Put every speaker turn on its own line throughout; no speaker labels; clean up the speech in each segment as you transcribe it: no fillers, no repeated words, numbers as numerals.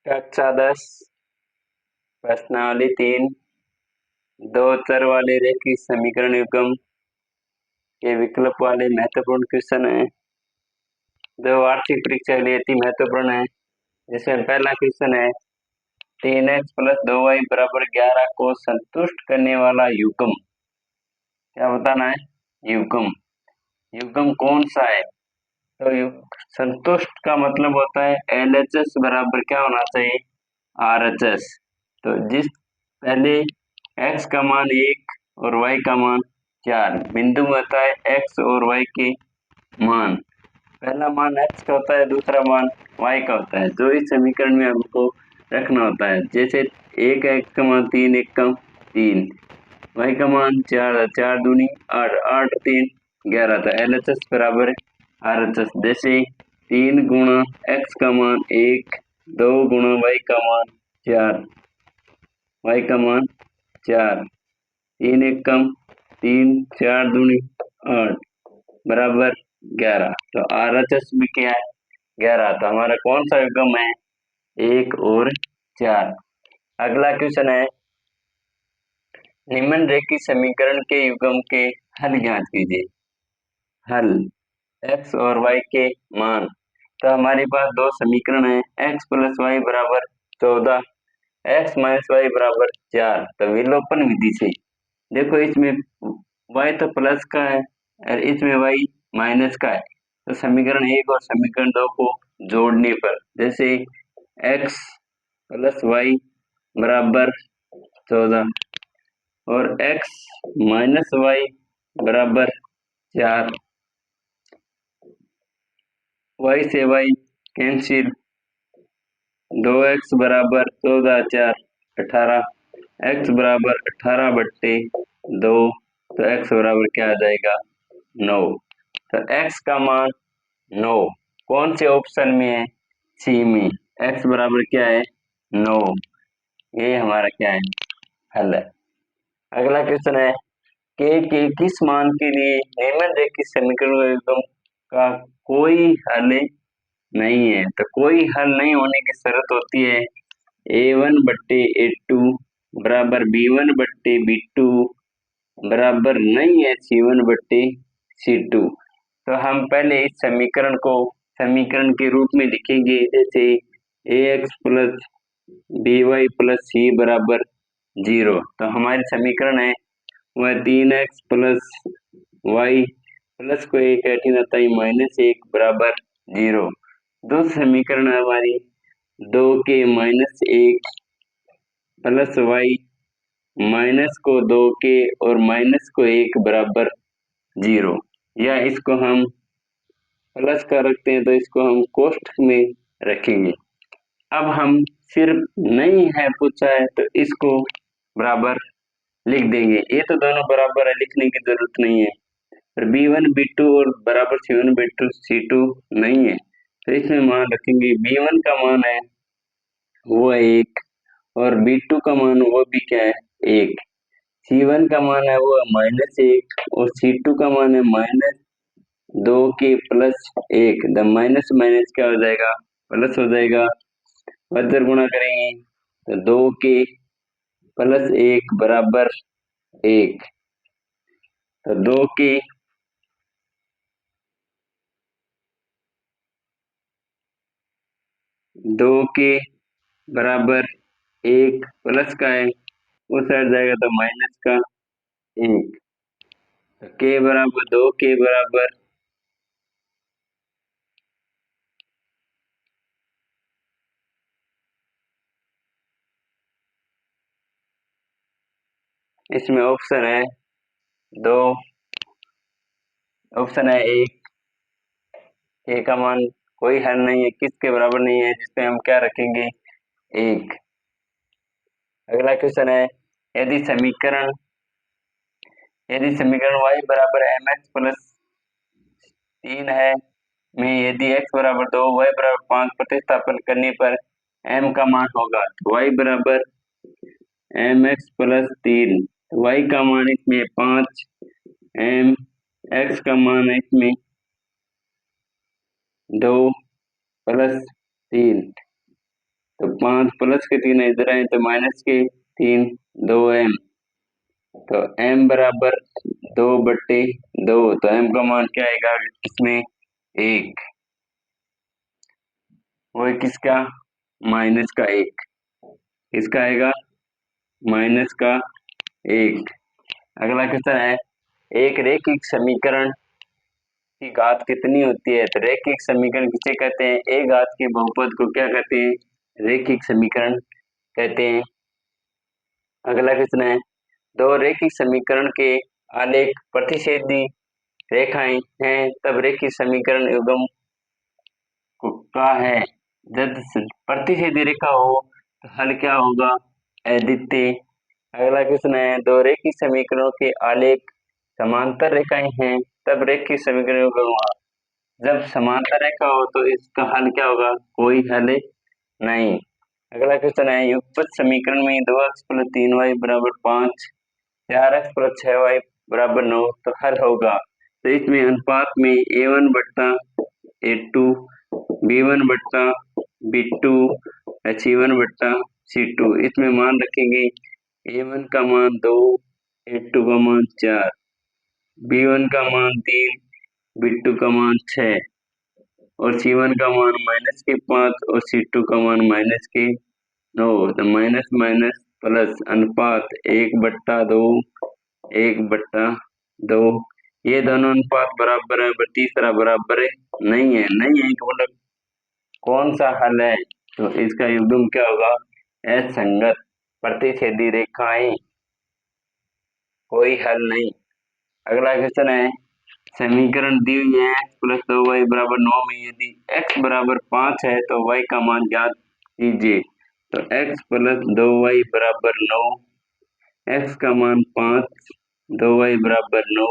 कक्षा 10 प्रश्नावली 3 दो चर वाले रैखिक समीकरण युग्म के विकल्प वाले महत्वपूर्ण क्वेश्चन है। जो वार्षिक परीक्षा के लिए अति महत्वपूर्ण है। जिसमें पहला क्वेश्चन है 3x + 2y = 11 को संतुष्ट करने वाला युग्म। क्या बताना है? युग्म। युग्म कौन सा है? तो संतुष्ट का मतलब होता है LHS बराबर क्या होना चाहिए? RHS। तो जिस पहले x का मान 1 और y का मान 4 बिंदु होता है x और y के मान। पहला मान x का होता है, दूसरा मान y का होता है, जो इस समीकरण में हमको रखना होता है। जैसे 1 x का मान 3, 1 का 3, y का मान 4, 4 दूनी 8, 8 3 11। तो LHS बराबर RHS। जैसे 3 गुणा x का मान 1, 2 गुणा y का मान 4, y का मान 4, 3 1 कम 3, 4 दूनी 8 बराबर 11। तो RHS भी क्या है? 11। तो हमारा कौन सा युग्म है? 1 और 4। अगला क्वेश्चन है निम्न रेखीय समीकरण के युग्म के हल ज्ञात कीजिए। हल x और y के मान। तो हमारे पास दो समीकरण है, x + y = 14, x - y = 4। तो विलोपन विधि से देखो, इसमें y तो प्लस का है और इसमें y माइनस का है। तो समीकरण 1 और समीकरण 2 को जोड़ने पर जैसे x + y = 14 और x - y = 4, y से y कैंसिल, 2x = 14 4 18, x = 18/2। तो x बराबर क्या आ जाएगा? 9। तो x का मान 9 कौन से ऑप्शन में है? सी में। x बराबर क्या है? 9। ये हमारा क्या है? हल है। अगला क्वेश्चन है k के किस मान के लिए निम्नलिखित समीकरण का कोई हल नहीं है? तो कोई हल नहीं होने की शर्त होती है A1/A2 = B1/B2 बराबर नहीं है C1/C2। तो हम पहले इस समीकरण को समीकरण के रूप में लिखेंगे। जैसे AX + BY + C = 0। तो हमारी समीकरण है वह 3x + y प्लस को एक ऐटिन आता है -1 बराबर 0। दूसरी समीकरण है हमारी 2k - 1 प्लस y माइनस को 2k और माइनस को 1 बराबर 0। या इसको हम प्लस का रखते हैं तो इसको हम कोष्ठक में रखेंगे। अब हम सिर्फ नहीं है पूछा है तो इसको बराबर लिख देंगे। ये तो दोनों बराबर है, लिखने की जरूरत नहीं है। और B1 B2 और बराबर C1 B2 C2 नहीं है तो इसमें मान रखेंगे। B1 का मान है वो है 1 और B2 का मान वो भी क्या है? 1। C1 का मान है वो है -1 और C2 का मान है -2k + 1। द माइनस माइनस क्या हो जाएगा? प्लस हो जाएगा। बदर गुणा करेंगे तो 2k + 1 बराबर 1। तो 2k बराबर 1 प्लस का है, उस साइड जाएगा तो माइनस का 1। तो k बराबर 2k बराबर इसमें ऑप्शन है 2, ऑप्शन है 1। k का मान कोई हल नहीं है, किसके बराबर नहीं है, जिसपे हम क्या रखेंगे? 1। अगला क्वेश्चन है यदि समीकरण y बराबर mx + 3 है में यदि x बराबर 2 y बराबर 5 प्रतिस्थापन करने पर m का मान होगा। तो y बराबर mx + 3, y का मान इसमें 5, m x का मान है इसमें 2 + 3। तो 5 प्लस के 3 इधर आए तो माइनस के 3, 2m। तो m बराबर 2/2। तो m का मान क्या आएगा इसमें? 1। वो किसका? माइनस का 1। किसका आएगा? माइनस का 1। अगला क्वेश्चन है, एक रैखिक समीकरण की घात कितनी होती है? तो रैखिक समीकरण किसे कहते हैं? एक घात के बहुपद को क्या कहते हैं? रैखिक समीकरण कहते हैं। अगला क्वेश्चन है, दो रैखिक समीकरण के आलेख प्रतिच्छेदी रेखाएं हैं तब रैखिक समीकरण युग्म का है। जब प्रतिच्छेदी रेखा हो तो हल क्या होगा? अद्वितीय। अगला क्वेश्चन है, दो रैखिक समीकरणों के आलेख समांतर रेखाएं हैं तब रैखिक समीकरण युग्म होगा। जब समांतर रेखा हो तो इसका हल क्या होगा? कोई हल नहीं। अगला क्वेश्चन है, युगपत समीकरण में 2x + 3y = 5, 4x + 6y = 9 तो हल होगा। तो इसमें अनुपात में a1/a2, b1/b2, c1/c2। इसमें मान रखेंगे a1 का मान 2, a2 का मान 4, b1 का मान 3, b2 का मान 6 और c1 का मान -5 और c2 का मान -9। तो माइनस माइनस प्लस अनुपात 1/2, 1/2। ये दोनों अनुपात बराबर है, पर तीसरा बराबर नहीं है। नहीं है तो मतलब कौन सा हल है? तो इसका युग्म क्या होगा? असंगत प्रतिच्छेदी रेखाएं, कोई हल नहीं। अगला क्वेश्चन है, समीकरण दी हुई है x + 2y = 9 में यदि x = 5 है तो y का मान ज्ञात कीजिए। तो x + 2y = 9, x का मान 5, 2y = 9,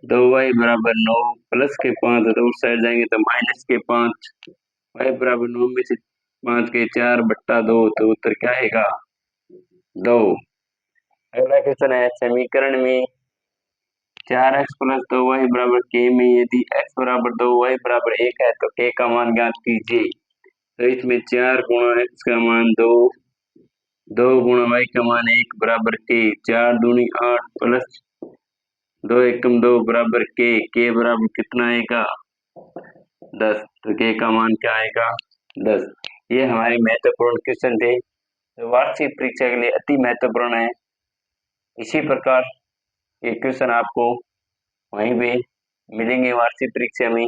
2y = 9 प्लस के 5 तो उस साइड जाएंगे तो माइनस के 5, y = 9 में से 5 के 4/2 तो उत्तर क्या आएगा? 2। अगला क्वेश्चन है, समीकरण में 4x + 2y = k में यदि x = 2 y = 1 है तो k का मान ज्ञात कीजिए। तो इसमें 4 × x का मान 2, 2 × y का मान 1 = k, 4 दूनी 8 प्लस 2 एकम 2 = k बराबर कितना आएगा? 10। तो k का मान क्या आएगा? 10। ये हमारे महत्वपूर्ण क्वेश्चन थे, तो वार्षिक परीक्षा के लिए अति महत्वपूर्ण है। इसी प्रकार ये क्वेश्चन आपको वहीं पे मिलेंगे वार्षिक परीक्षा में।